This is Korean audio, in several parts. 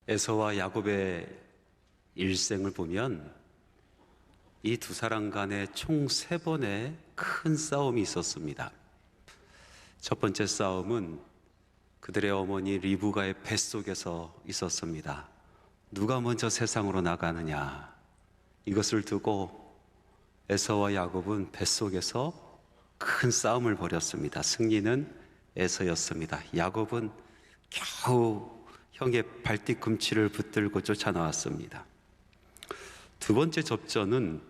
에서와 야곱의 일생을 보면 이 두 사람 간에 총 3번의 큰 싸움이 있었습니다. 첫 번째 싸움은 그들의 어머니 리브가의 뱃속에서 있었습니다. 누가 먼저 세상으로 나가느냐, 이것을 두고 에서와 야곱은 뱃속에서 큰 싸움을 벌였습니다. 승리는 에서였습니다. 야곱은 겨우 형의 발뒤꿈치를 붙들고 쫓아나왔습니다. 두 번째 접전은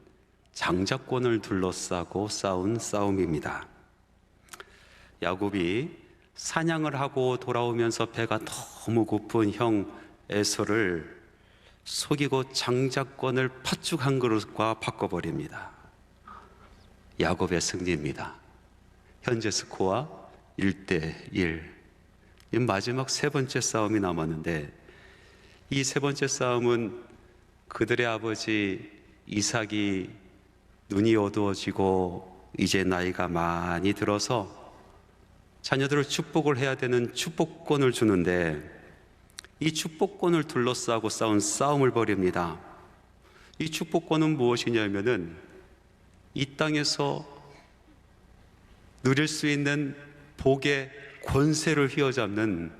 장자권을 둘러싸고 싸운 싸움입니다. 야곱이 사냥을 하고 돌아오면서 배가 너무 고픈 형 에서를 속이고 장자권을 팥죽 한 그릇과 바꿔버립니다. 야곱의 승리입니다. 현재 스코어 1대1. 마지막 3번째 싸움이 남았는데, 이 3번째 싸움은 그들의 아버지 이삭이 눈이 어두워지고 이제 나이가 많이 들어서 자녀들을 축복을 해야 되는 축복권을 주는데, 이 축복권을 둘러싸고 싸운 싸움을 벌입니다. 이 축복권은 무엇이냐면은 이 땅에서 누릴 수 있는 복의 권세를 휘어잡는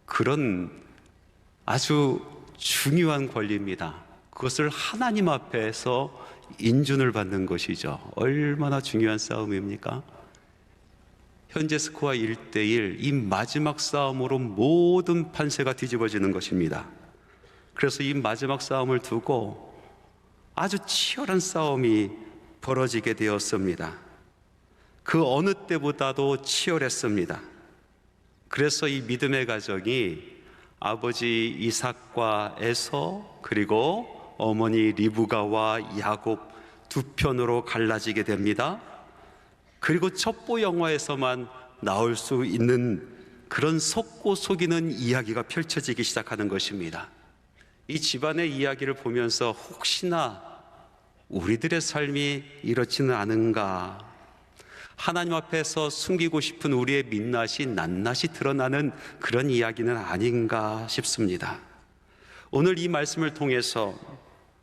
그런 아주 중요한 권리입니다. 그것을 하나님 앞에서 인준을 받는 것이죠. 얼마나 중요한 싸움입니까? 현재 스코어 1대1, 이 마지막 싸움으로 모든 판세가 뒤집어지는 것입니다. 그래서 이 마지막 싸움을 두고 아주 치열한 싸움이 벌어지게 되었습니다. 그 어느 때보다도 치열했습니다. 그래서 이 믿음의 가정이 아버지 이삭과 에서, 그리고 어머니 리브가와 야곱 두 편으로 갈라지게 됩니다. 그리고 첩보 영화에서만 나올 수 있는 그런 속고 속이는 이야기가 펼쳐지기 시작하는 것입니다. 이 집안의 이야기를 보면서 혹시나 우리들의 삶이 이렇지는 않은가, 하나님 앞에서 숨기고 싶은 우리의 민낯이 낱낱이 드러나는 그런 이야기는 아닌가 싶습니다. 오늘 이 말씀을 통해서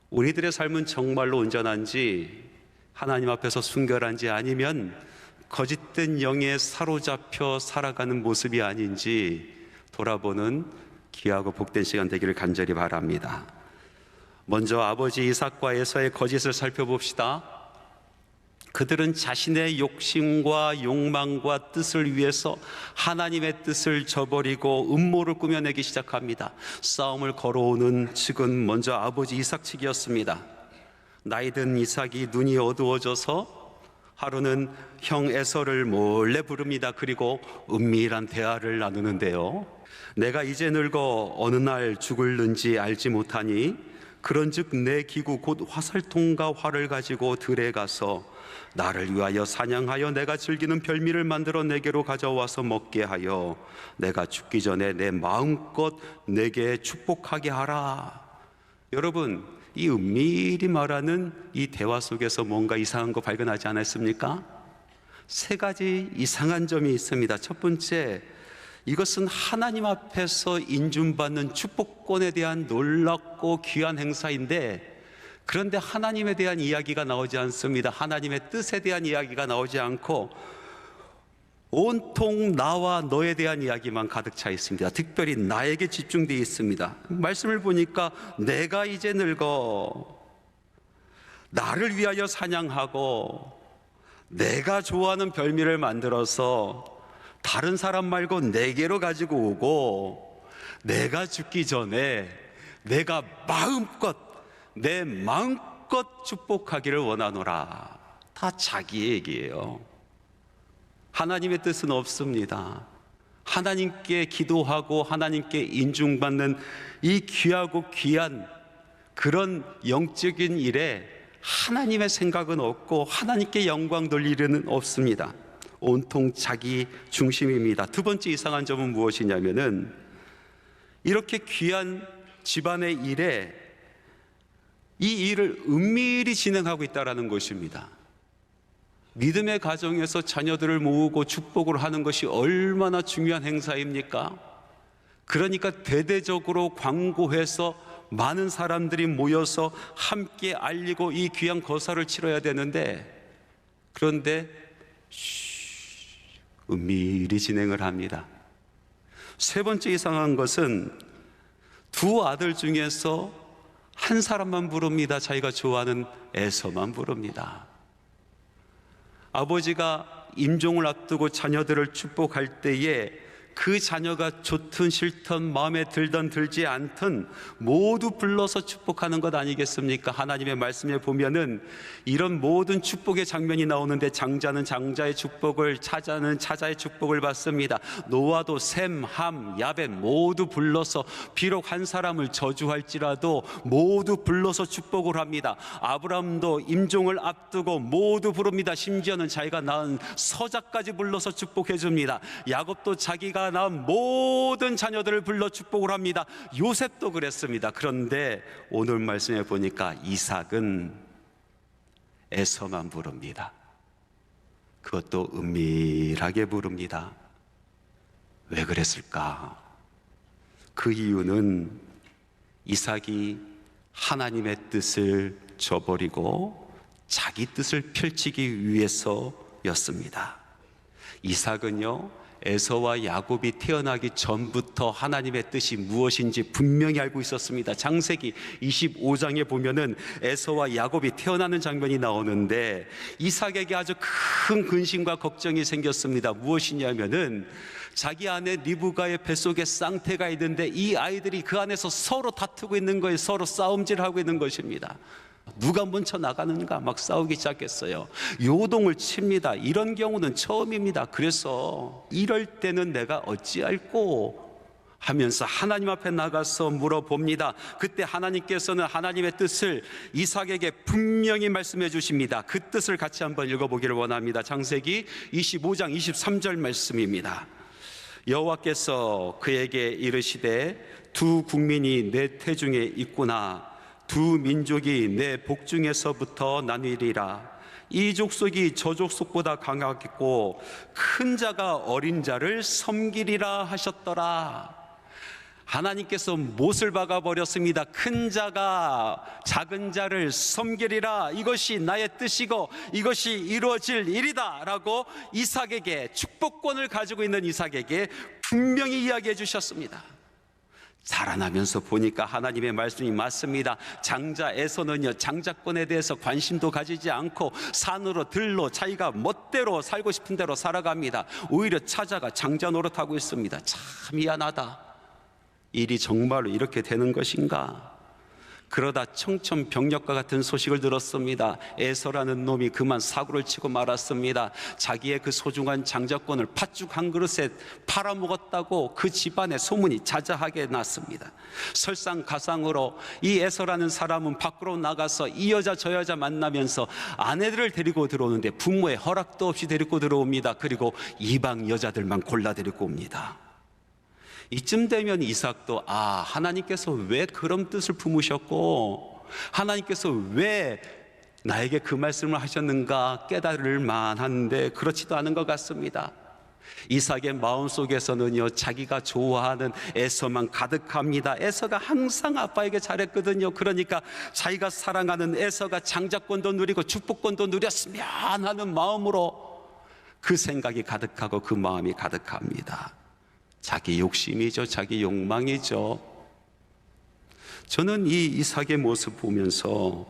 우리들의 삶은 정말로 온전한지, 하나님 앞에서 순결한지, 아니면 거짓된 영에 사로잡혀 살아가는 모습이 아닌지 돌아보는 귀하고 복된 시간 되기를 간절히 바랍니다. 먼저 아버지 이삭과 에서의 거짓을 살펴봅시다. 그들은 자신의 욕심과 욕망과 뜻을 위해서 하나님의 뜻을 저버리고 음모를 꾸며내기 시작합니다. 싸움을 걸어오는 측은 먼저 아버지 이삭 측이었습니다. 나이든 이삭이 눈이 어두워져서 하루는 형 에서를 몰래 부릅니다. 그리고 은밀한 대화를 나누는데요, 내가 이제 늙어 어느 날 죽을는지 알지 못하니 그런즉 내 기구 곧 화살통과 활을 가지고 들에 가서 나를 위하여 사냥하여 내가 즐기는 별미를 만들어 내게로 가져와서 먹게 하여 내가 죽기 전에 내 마음껏 내게 축복하게 하라. 여러분, 이 은밀히 말하는 이 대화 속에서 뭔가 이상한 거 발견하지 않았습니까? 3가지 이상한 점이 있습니다. 첫 번째, 이것은 하나님 앞에서 인준받는 축복권에 대한 놀랍고 귀한 행사인데, 그런데 하나님에 대한 이야기가 나오지 않습니다. 하나님의 뜻에 대한 이야기가 나오지 않고 온통 나와 너에 대한 이야기만 가득 차 있습니다. 특별히 나에게 집중되어 있습니다. 말씀을 보니까 내가 이제 늙어 나를 위하여 사냥하고 내가 좋아하는 별미를 만들어서 다른 사람 말고 내게로 가지고 오고 내가 죽기 전에 내가 내 마음껏 축복하기를 원하노라. 다 자기 얘기예요. 하나님의 뜻은 없습니다. 하나님께 기도하고 하나님께 인중받는 이 귀하고 귀한 그런 영적인 일에 하나님의 생각은 없고 하나님께 영광 돌릴 일은 없습니다. 온통 자기 중심입니다. 두 번째 이상한 점은 무엇이냐면은 이렇게 귀한 집안의 일에 이 일을 은밀히 진행하고 있다는 것입니다. 믿음의 가정에서 자녀들을 모으고 축복을 하는 것이 얼마나 중요한 행사입니까? 그러니까 대대적으로 광고해서 많은 사람들이 모여서 함께 알리고 이 귀한 거사를 치러야 되는데, 그런데 은밀히 진행을 합니다. 세 번째 이상한 것은 두 아들 중에서 한 사람만 부릅니다. 자기가 좋아하는 에서만 부릅니다. 아버지가 임종을 앞두고 자녀들을 축복할 때에 그 자녀가 좋든 싫든 마음에 들든 들지 않든 모두 불러서 축복하는 것 아니겠습니까? 하나님의 말씀에 보면은 이런 모든 축복의 장면이 나오는데, 장자는 장자의 축복을, 차자는 차자의 축복을 받습니다. 노아도 셈, 함, 야벳 모두 불러서, 비록 한 사람을 저주할지라도 모두 불러서 축복을 합니다. 아브라함도 임종을 앞두고 모두 부릅니다. 심지어는 자기가 낳은 서자까지 불러서 축복해 줍니다. 야곱도 자기가 낳은 모든 자녀들을 불러 축복을 합니다. 요셉도 그랬습니다. 그런데 오늘 말씀에 보니까 이삭은 에서만 부릅니다. 그것도 은밀하게 부릅니다. 왜 그랬을까? 그 이유는 이삭이 하나님의 뜻을 저버리고 자기 뜻을 펼치기 위해서였습니다. 이삭은요, 에서와 야곱이 태어나기 전부터 하나님의 뜻이 무엇인지 분명히 알고 있었습니다. 창세기 25장에 보면은 에서와 야곱이 태어나는 장면이 나오는데, 이삭에게 아주 큰 근심과 걱정이 생겼습니다. 무엇이냐면은 자기 아내 리브가의 뱃속에 쌍태가 있는데 이 아이들이 그 안에서 서로 다투고 있는 거예요. 서로 싸움질하고 있는 것입니다. 누가 먼저 나가는가 막 싸우기 시작했어요. 요동을 칩니다. 이런 경우는 처음입니다. 그래서 이럴 때는 내가 어찌할꼬 하면서 하나님 앞에 나가서 물어봅니다. 그때 하나님께서는 하나님의 뜻을 이삭에게 분명히 말씀해 주십니다. 그 뜻을 같이 한번 읽어보기를 원합니다. 창세기 25장 23절 말씀입니다. 여호와께서 그에게 이르시되 두 국민이 내 태중에 있구나. 두 민족이 내 복중에서부터 나뉘리라. 이 족속이 저 족속보다 강하겠고 큰 자가 어린 자를 섬기리라 하셨더라. 하나님께서 못을 박아버렸습니다. 큰 자가 작은 자를 섬기리라. 이것이 나의 뜻이고 이것이 이루어질 일이다 라고 이삭에게, 축복권을 가지고 있는 이삭에게 분명히 이야기해 주셨습니다. 자라나면서 보니까 하나님의 말씀이 맞습니다. 장자 에서는요, 장자권에 대해서 관심도 가지지 않고 산으로 들로 자기가 멋대로 살고 싶은 대로 살아갑니다. 오히려 차자가 장자 노릇하고 있습니다. 참 미안하다. 일이 정말로 이렇게 되는 것인가? 그러다 청천벽력과 같은 소식을 들었습니다. 에서라는 놈이 그만 사고를 치고 말았습니다. 자기의 그 소중한 장자권을 팥죽 한 그릇에 팔아먹었다고 그 집안에 소문이 자자하게 났습니다. 설상가상으로 이 에서라는 사람은 밖으로 나가서 이 여자 저 여자 만나면서 아내들을 데리고 들어오는데 부모의 허락도 없이 데리고 들어옵니다. 그리고 이방 여자들만 골라 데리고 옵니다. 이쯤 되면 이삭도 하나님께서 왜 그런 뜻을 품으셨고 하나님께서 왜 나에게 그 말씀을 하셨는가 깨달을 만한데 그렇지도 않은 것 같습니다. 이삭의 마음속에서는요, 자기가 좋아하는 에서만 가득합니다. 에서가 항상 아빠에게 잘했거든요. 그러니까 자기가 사랑하는 에서가 장자권도 누리고 축복권도 누렸으면 하는 마음으로 그 생각이 가득하고 그 마음이 가득합니다. 자기 욕심이죠. 자기 욕망이죠. 저는 이 이삭의 모습 보면서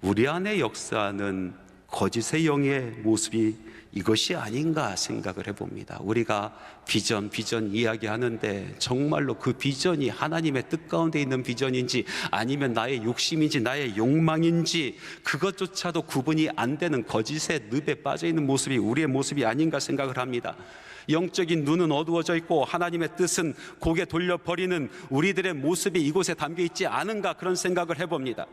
우리 안에 역사하는 거짓의 영의 모습이 이것이 아닌가 생각을 해봅니다. 우리가 비전 이야기하는데 정말로 그 비전이 하나님의 뜻 가운데 있는 비전인지 아니면 나의 욕심인지 나의 욕망인지 그것조차도 구분이 안 되는 거짓의 늪에 빠져있는 모습이 우리의 모습이 아닌가 생각을 합니다. 영적인 눈은 어두워져 있고 하나님의 뜻은 고개 돌려버리는 우리들의 모습이 이곳에 담겨있지 않은가 그런 생각을 해봅니다.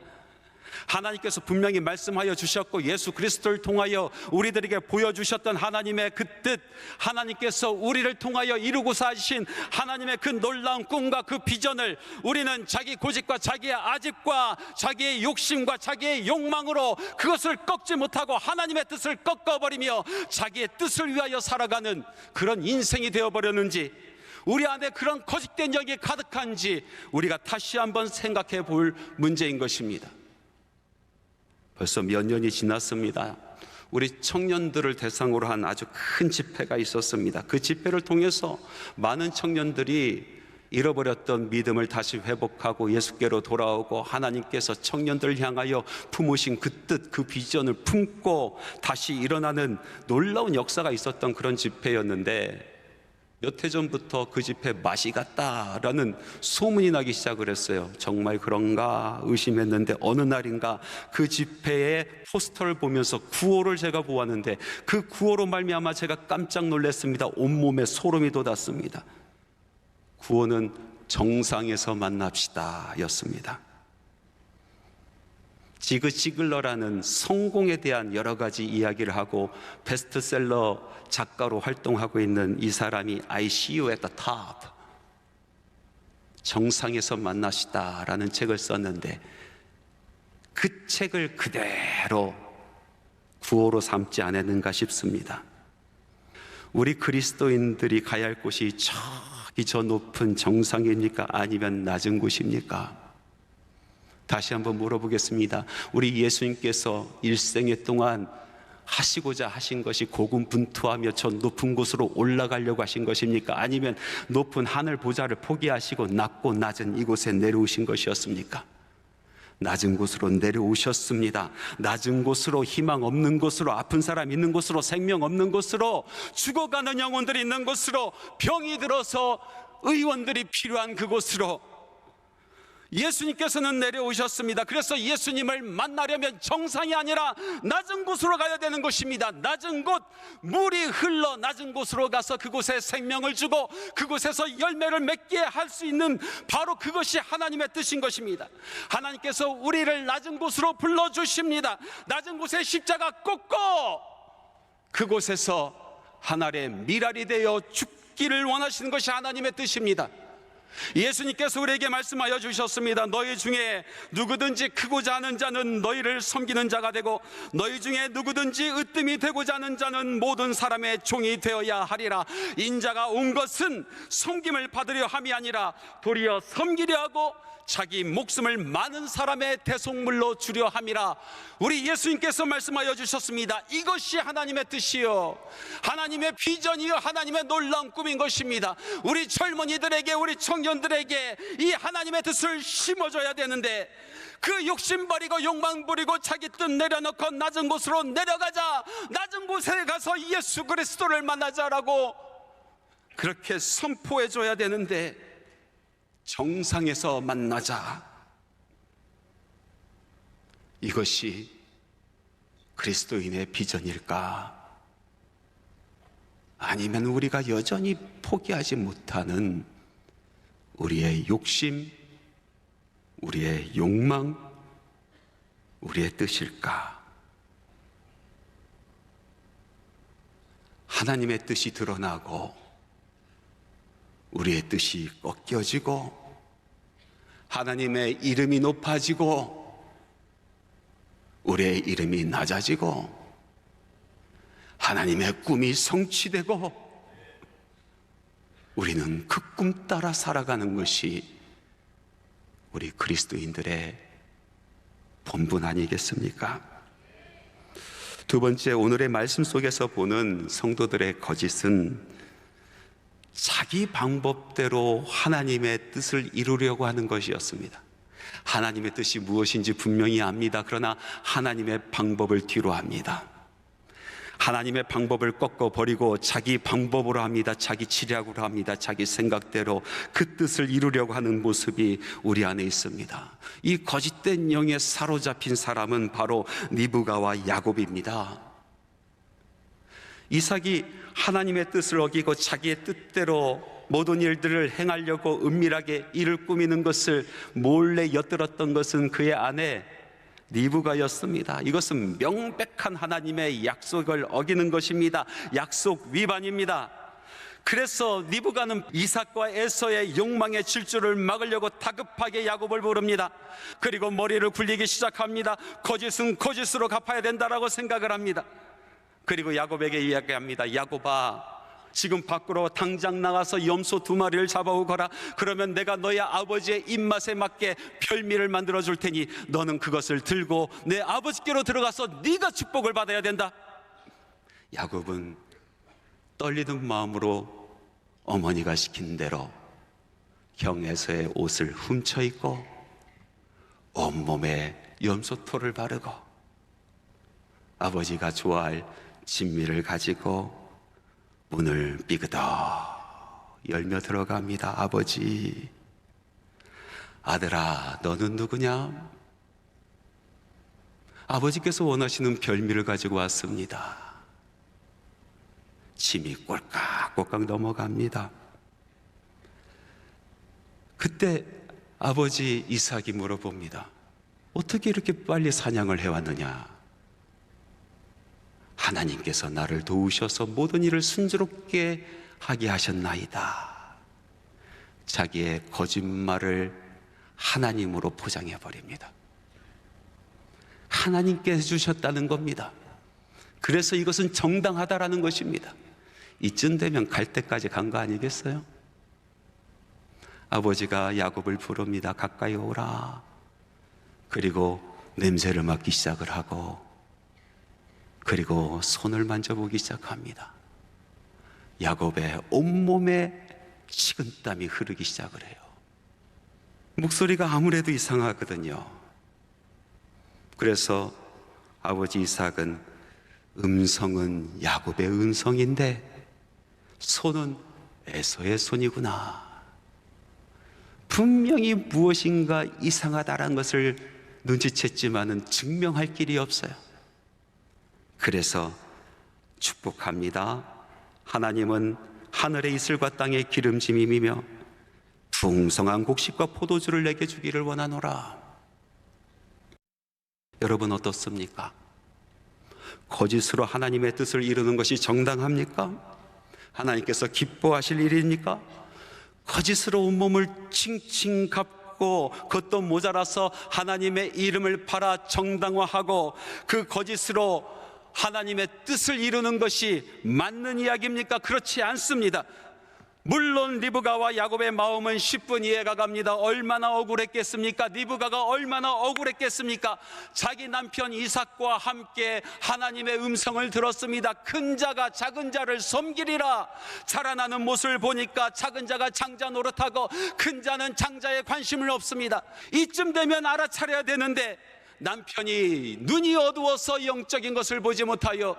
하나님께서 분명히 말씀하여 주셨고 예수 그리스도를 통하여 우리들에게 보여주셨던 하나님의 그 뜻, 하나님께서 우리를 통하여 이루고자 하신 하나님의 그 놀라운 꿈과 그 비전을 우리는 자기 고집과 자기의 아집과 자기의 욕심과 자기의 욕망으로 그것을 꺾지 못하고 하나님의 뜻을 꺾어버리며 자기의 뜻을 위하여 살아가는 그런 인생이 되어버렸는지, 우리 안에 그런 거짓된 영이 가득한지 우리가 다시 한번 생각해 볼 문제인 것입니다. 벌써 몇 년이 지났습니다. 우리 청년들을 대상으로 한 아주 큰 집회가 있었습니다. 그 집회를 통해서 많은 청년들이 잃어버렸던 믿음을 다시 회복하고 예수께로 돌아오고, 하나님께서 청년들을 향하여 품으신 그 뜻, 그 비전을 품고 다시 일어나는 놀라운 역사가 있었던 그런 집회였는데, 몇 해 전부터 그 집회 맛이 갔다라는 소문이 나기 시작을 했어요. 정말 그런가 의심했는데 어느 날인가 그 집회의 포스터를 보면서 구호를 제가 보았는데, 그 구호로 말미암아 제가 깜짝 놀랐습니다. 온몸에 소름이 돋았습니다. 구호는 정상에서 만납시다 였습니다. 지그 지글러라는 성공에 대한 여러 가지 이야기를 하고 베스트셀러 작가로 활동하고 있는 이 사람이 I see you at the top, 정상에서 만나시다라는 책을 썼는데, 그 책을 그대로 구호로 삼지 않았는가 싶습니다. 우리 그리스도인들이 가야 할 곳이 저기 저 높은 정상입니까? 아니면 낮은 곳입니까? 다시 한번 물어보겠습니다. 우리 예수님께서 일생애 동안 하시고자 하신 것이 고군분투하며 저 높은 곳으로 올라가려고 하신 것입니까? 아니면 높은 하늘 보좌를 포기하시고 낮고 낮은 이곳에 내려오신 것이었습니까? 낮은 곳으로 내려오셨습니다. 낮은 곳으로, 희망 없는 곳으로, 아픈 사람 있는 곳으로, 생명 없는 곳으로, 죽어가는 영혼들이 있는 곳으로, 병이 들어서 의원들이 필요한 그곳으로 예수님께서는 내려오셨습니다. 그래서 예수님을 만나려면 정상이 아니라 낮은 곳으로 가야 되는 것입니다. 낮은 곳, 물이 흘러 낮은 곳으로 가서 그곳에 생명을 주고 그곳에서 열매를 맺게 할 수 있는, 바로 그것이 하나님의 뜻인 것입니다. 하나님께서 우리를 낮은 곳으로 불러주십니다. 낮은 곳에 십자가 꽂고 그곳에서 하늘의 미랄이 되어 죽기를 원하시는 것이 하나님의 뜻입니다. 예수님께서 우리에게 말씀하여 주셨습니다. 너희 중에 누구든지 크고자 하는 자는 너희를 섬기는 자가 되고, 너희 중에 누구든지 으뜸이 되고자 하는 자는 모든 사람의 종이 되어야 하리라. 인자가 온 것은 섬김을 받으려 함이 아니라 도리어 섬기려 하고 자기 목숨을 많은 사람의 대속물로 주려 함이라. 우리 예수님께서 말씀하여 주셨습니다. 이것이 하나님의 뜻이요, 하나님의 비전이요, 하나님의 놀라운 꿈인 것입니다. 우리 젊은이들에게, 우리 청년들에게 이 하나님의 뜻을 심어줘야 되는데, 그 욕심 버리고 욕망 부리고 자기 뜻 내려놓고 낮은 곳으로 내려가자, 낮은 곳에 가서 예수 그리스도를 만나자라고 그렇게 선포해줘야 되는데, 정상에서 만나자, 이것이 그리스도인의 비전일까? 아니면 우리가 여전히 포기하지 못하는 우리의 욕심, 우리의 욕망, 우리의 뜻일까? 하나님의 뜻이 드러나고 우리의 뜻이 꺾여지고, 하나님의 이름이 높아지고 우리의 이름이 낮아지고, 하나님의 꿈이 성취되고 우리는 그 꿈 따라 살아가는 것이 우리 그리스도인들의 본분 아니겠습니까? 두 번째, 오늘의 말씀 속에서 보는 성도들의 거짓은 자기 방법대로 하나님의 뜻을 이루려고 하는 것이었습니다. 하나님의 뜻이 무엇인지 분명히 압니다. 그러나 하나님의 방법을 뒤로 합니다. 하나님의 방법을 꺾어버리고 자기 방법으로 합니다. 자기 치략으로 합니다. 자기 생각대로 그 뜻을 이루려고 하는 모습이 우리 안에 있습니다. 이 거짓된 영에 사로잡힌 사람은 바로 리브가와 야곱입니다. 이삭이 하나님의 뜻을 어기고 자기의 뜻대로 모든 일들을 행하려고 은밀하게 일을 꾸미는 것을 몰래 엿들었던 것은 그의 아내 리브가였습니다. 이것은 명백한 하나님의 약속을 어기는 것입니다. 약속 위반입니다. 그래서 리브가는 이삭과 에서의 욕망의 질주를 막으려고 다급하게 야곱을 부릅니다. 그리고 머리를 굴리기 시작합니다. 거짓은 거짓으로 갚아야 된다라고 생각을 합니다. 그리고 야곱에게 이야기합니다. 야곱아, 지금 밖으로 당장 나가서 염소 2마리를 잡아오거라. 그러면 내가 너의 아버지의 입맛에 맞게 별미를 만들어 줄 테니 너는 그것을 들고 내 아버지께로 들어가서 네가 축복을 받아야 된다. 야곱은 떨리는 마음으로 어머니가 시킨 대로 형 에서의 옷을 훔쳐 입고 온몸에 염소토를 바르고 아버지가 좋아할 진미를 가지고 문을 삐그덕 열며 들어갑니다. 아버지, 아들아, 너는 누구냐? 아버지께서 원하시는 별미를 가지고 왔습니다. 침이 꼴깍꼴깍 넘어갑니다. 그때 아버지 이삭이 물어봅니다. 어떻게 이렇게 빨리 사냥을 해왔느냐? 하나님께서 나를 도우셔서 모든 일을 순조롭게 하게 하셨나이다. 자기의 거짓말을 하나님으로 포장해 버립니다. 하나님께 해주셨다는 겁니다. 그래서 이것은 정당하다라는 것입니다. 이쯤 되면 갈 때까지 간 거 아니겠어요? 아버지가 야곱을 부릅니다. 가까이 오라. 그리고 냄새를 맡기 시작을 하고, 그리고 손을 만져보기 시작합니다. 야곱의 온몸에 식은땀이 흐르기 시작을 해요. 목소리가 아무래도 이상하거든요. 그래서 아버지 이삭은 음성은 야곱의 음성인데 손은 에서의 손이구나. 분명히 무엇인가 이상하다는 것을 눈치챘지만은 증명할 길이 없어요. 그래서 축복합니다. 하나님은 하늘의 이슬과 땅의 기름짐이며 풍성한 곡식과 포도주를 내게 주기를 원하노라. 여러분 어떻습니까? 거짓으로 하나님의 뜻을 이루는 것이 정당합니까? 하나님께서 기뻐하실 일입니까? 거짓으로 온몸을 칭칭 갚고 그것도 모자라서 하나님의 이름을 팔아 정당화하고 그 거짓으로 하나님의 뜻을 이루는 것이 맞는 이야기입니까? 그렇지 않습니다. 물론 리브가와 야곱의 마음은 10분 이해가 갑니다. 얼마나 억울했겠습니까? 리브가가 얼마나 억울했겠습니까? 자기 남편 이삭과 함께 하나님의 음성을 들었습니다. 큰 자가 작은 자를 섬기리라. 자라나는 모습을 보니까 작은 자가 장자 노릇하고 큰 자는 장자에 관심을 없습니다. 이쯤 되면 알아차려야 되는데 남편이 눈이 어두워서 영적인 것을 보지 못하여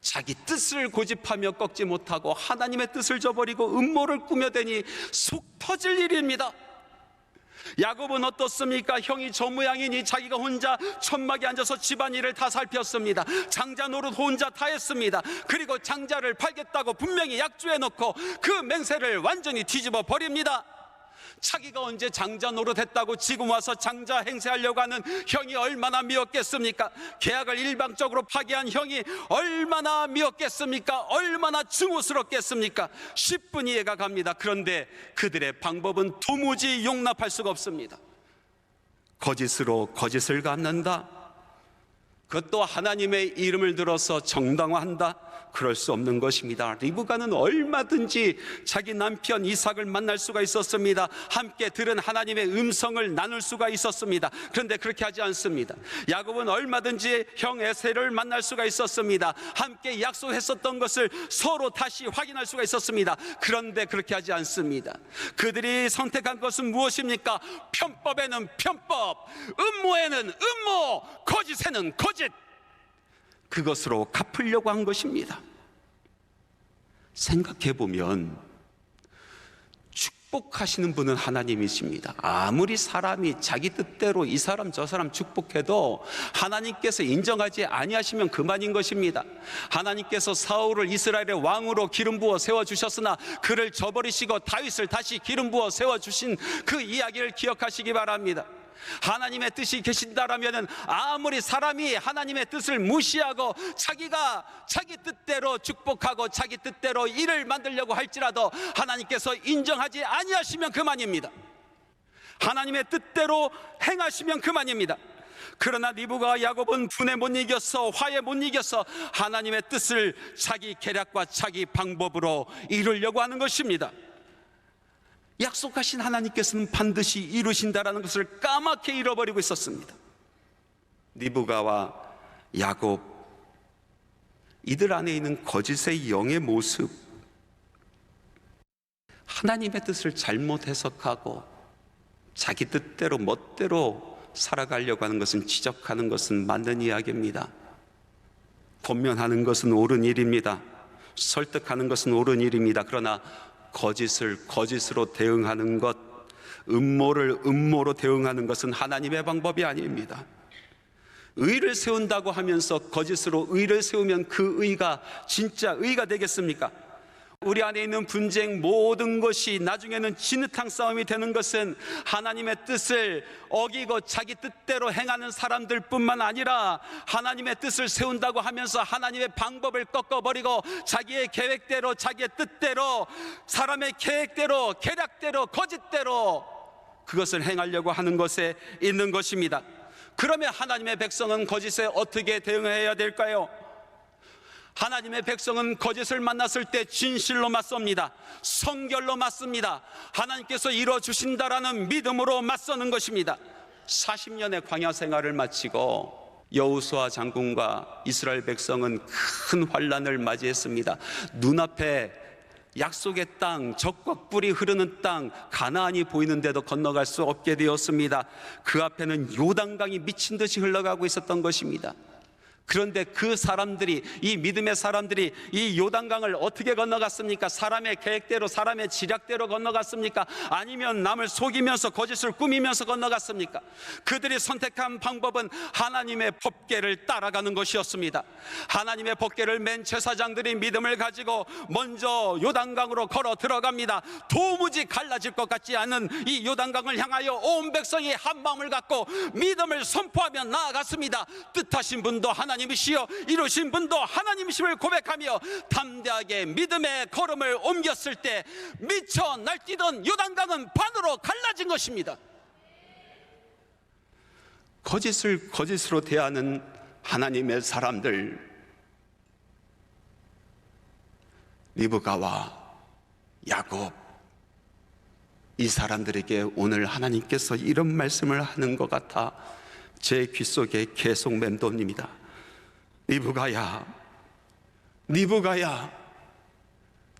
자기 뜻을 고집하며 꺾지 못하고 하나님의 뜻을 저버리고 음모를 꾸며대니 속 터질 일입니다. 야곱은 어떻습니까? 형이 저 모양이니 자기가 혼자 천막에 앉아서 집안일을 다 살폈습니다. 장자 노릇 혼자 다 했습니다. 그리고 장자를 팔겠다고 분명히 약주해 놓고 그 맹세를 완전히 뒤집어 버립니다. 자기가 언제 장자 노릇했다고 지금 와서 장자 행세하려고 하는 형이 얼마나 미웠겠습니까? 계약을 일방적으로 파기한 형이 얼마나 미웠겠습니까? 얼마나 증오스럽겠습니까? 10분 이해가 갑니다. 그런데 그들의 방법은 도무지 용납할 수가 없습니다. 거짓으로 거짓을 갚는다. 그것도 하나님의 이름을 들어서 정당화한다. 그럴 수 없는 것입니다. 리브가는 얼마든지 자기 남편 이삭을 만날 수가 있었습니다. 함께 들은 하나님의 음성을 나눌 수가 있었습니다. 그런데 그렇게 하지 않습니다. 야곱은 얼마든지 형 에세를 만날 수가 있었습니다. 함께 약속했었던 것을 서로 다시 확인할 수가 있었습니다. 그런데 그렇게 하지 않습니다. 그들이 선택한 것은 무엇입니까? 편법에는 편법, 음모에는 음모, 거짓에는 거짓. 그것으로 갚으려고 한 것입니다. 생각해보면 축복하시는 분은 하나님이십니다. 아무리 사람이 자기 뜻대로 이 사람 저 사람 축복해도 하나님께서 인정하지 아니하시면 그만인 것입니다. 하나님께서 사울을 이스라엘의 왕으로 기름 부어 세워주셨으나 그를 저버리시고 다윗을 다시 기름 부어 세워주신 그 이야기를 기억하시기 바랍니다. 하나님의 뜻이 계신다라면 아무리 사람이 하나님의 뜻을 무시하고 자기가 자기 뜻대로 축복하고 자기 뜻대로 일을 만들려고 할지라도 하나님께서 인정하지 아니하시면 그만입니다. 하나님의 뜻대로 행하시면 그만입니다. 그러나 리브가와 야곱은 분에 못 이겨서, 화에 못 이겨서 하나님의 뜻을 자기 계략과 자기 방법으로 이루려고 하는 것입니다. 약속하신 하나님께서는 반드시 이루신다라는 것을 까맣게 잃어버리고 있었습니다. 리브가와 야곱, 이들 안에 있는 거짓의 영의 모습, 하나님의 뜻을 잘못 해석하고 자기 뜻대로 멋대로 살아가려고 하는 것은, 지적하는 것은 맞는 이야기입니다. 권면하는 것은 옳은 일입니다. 설득하는 것은 옳은 일입니다. 그러나 거짓을 거짓으로 대응하는 것, 음모를 음모로 대응하는 것은 하나님의 방법이 아닙니다. 의를 세운다고 하면서 거짓으로 의를 세우면 그 의가 진짜 의가 되겠습니까? 우리 안에 있는 분쟁, 모든 것이 나중에는 진흙탕 싸움이 되는 것은 하나님의 뜻을 어기고 자기 뜻대로 행하는 사람들 뿐만 아니라, 하나님의 뜻을 세운다고 하면서 하나님의 방법을 꺾어버리고 자기의 계획대로, 자기의 뜻대로, 사람의 계획대로, 계략대로, 거짓대로 그것을 행하려고 하는 것에 있는 것입니다. 그러면 하나님의 백성은 거짓에 어떻게 대응해야 될까요? 하나님의 백성은 거짓을 만났을 때 진실로 맞섭니다. 성결로 맞습니다. 하나님께서 이루어주신다라는 믿음으로 맞서는 것입니다. 40년의 광야 생활을 마치고 여호수아 장군과 이스라엘 백성은 큰 환난을 맞이했습니다. 눈앞에 약속의 땅, 적과 꿀이 흐르는 땅 가나안이 보이는데도 건너갈 수 없게 되었습니다. 그 앞에는 요단강이 미친 듯이 흘러가고 있었던 것입니다. 그런데 그 사람들이, 이 믿음의 사람들이 이 요단강을 어떻게 건너갔습니까? 사람의 계획대로, 사람의 지략대로 건너갔습니까? 아니면 남을 속이면서 거짓을 꾸미면서 건너갔습니까? 그들이 선택한 방법은 하나님의 법궤를 따라가는 것이었습니다. 하나님의 법궤를 맨 제사장들이 믿음을 가지고 먼저 요단강으로 걸어 들어갑니다. 도무지 갈라질 것 같지 않은 이 요단강을 향하여 온 백성이 한 마음을 갖고 믿음을 선포하며 나아갔습니다. 뜻하신 분도 하나님이시여 이루신 분도 하나님이심을 고백하며 담대하게 믿음의 걸음을 옮겼을 때 미쳐 날뛰던 요단강은 반으로 갈라진 것입니다. 거짓을 거짓으로 대하는 하나님의 사람들, 리브가와 야곱, 이 사람들에게 오늘 하나님께서 이런 말씀을 하는 것 같아 제 귓속에 계속 맴돕니다. 리브가야, 리브가야,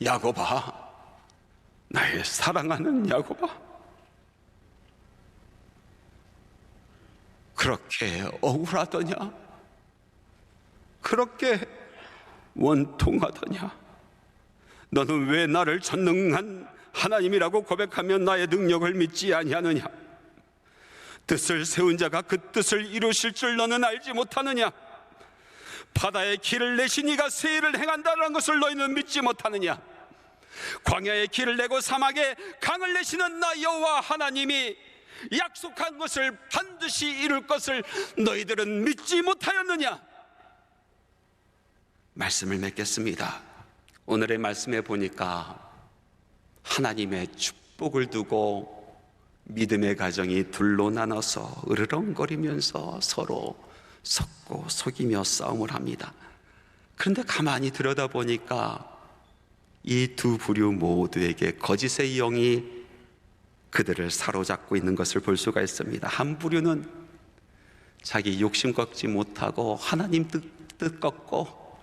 야곱아, 나의 사랑하는 야곱아, 그렇게 억울하더냐? 그렇게 원통하더냐? 너는 왜 나를 전능한 하나님이라고 고백하며 나의 능력을 믿지 아니하느냐? 뜻을 세운 자가 그 뜻을 이루실 줄 너는 알지 못하느냐? 바다에 길을 내신 이가 세일을 행한다는 것을 너희는 믿지 못하느냐? 광야에 길을 내고 사막에 강을 내시는 나 여호와 하나님이 약속한 것을 반드시 이룰 것을 너희들은 믿지 못하였느냐? 말씀을 맺겠습니다. 오늘의 말씀에 보니까 하나님의 축복을 두고 믿음의 가정이 둘로 나눠서 으르렁거리면서 서로 섞고 속이며 싸움을 합니다. 그런데 가만히 들여다보니까 이 두 부류 모두에게 거짓의 영이 그들을 사로잡고 있는 것을 볼 수가 있습니다. 한 부류는 자기 욕심 꺾지 못하고 하나님 뜻 꺾고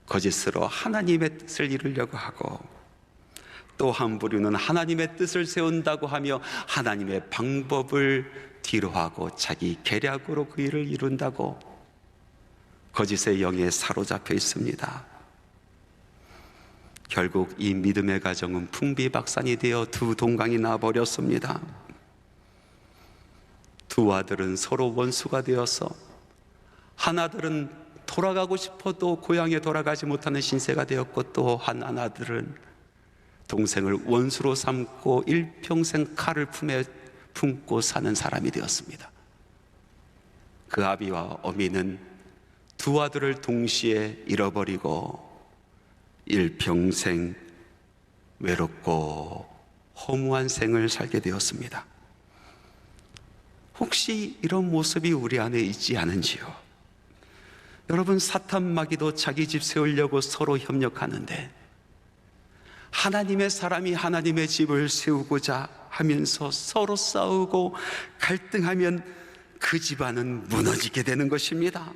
거짓으로 하나님의 뜻을 이루려고 하고, 또 한 부류는 하나님의 뜻을 세운다고 하며 하나님의 방법을 뒤로하고 자기 계략으로 그 일을 이룬다고 거짓의 영에 사로잡혀 있습니다. 결국 이 믿음의 가정은 풍비박산이 되어 두 동강이 나버렸습니다. 두 아들은 서로 원수가 되어서, 한 아들은 돌아가고 싶어도 고향에 돌아가지 못하는 신세가 되었고, 또 한 아들은 동생을 원수로 삼고 일평생 칼을 품고 사는 사람이 되었습니다. 그 아비와 어미는 두 아들을 동시에 잃어버리고 일평생 외롭고 허무한 생을 살게 되었습니다. 혹시 이런 모습이 우리 안에 있지 않은지요? 여러분, 사탄 마귀도 자기 집 세우려고 서로 협력하는데, 하나님의 사람이 하나님의 집을 세우고자 하면서 서로 싸우고 갈등하면 그 집안은 무너지게 되는 것입니다.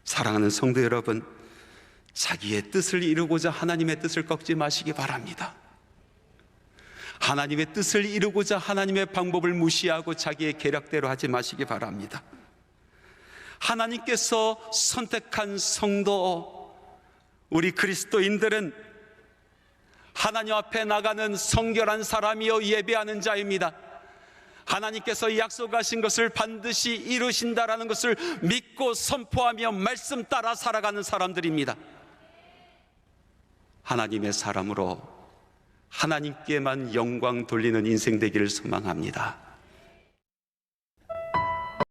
사랑하는 성도 여러분, 자기의 뜻을 이루고자 하나님의 뜻을 꺾지 마시기 바랍니다. 하나님의 뜻을 이루고자 하나님의 방법을 무시하고 자기의 계략대로 하지 마시기 바랍니다. 하나님께서 선택한 성도, 우리 그리스도인들은 하나님 앞에 나가는 성결한 사람이요 예배하는 자입니다. 하나님께서 약속하신 것을 반드시 이루신다라는 것을 믿고 선포하며 말씀 따라 살아가는 사람들입니다. 하나님의 사람으로 하나님께만 영광 돌리는 인생 되기를 소망합니다.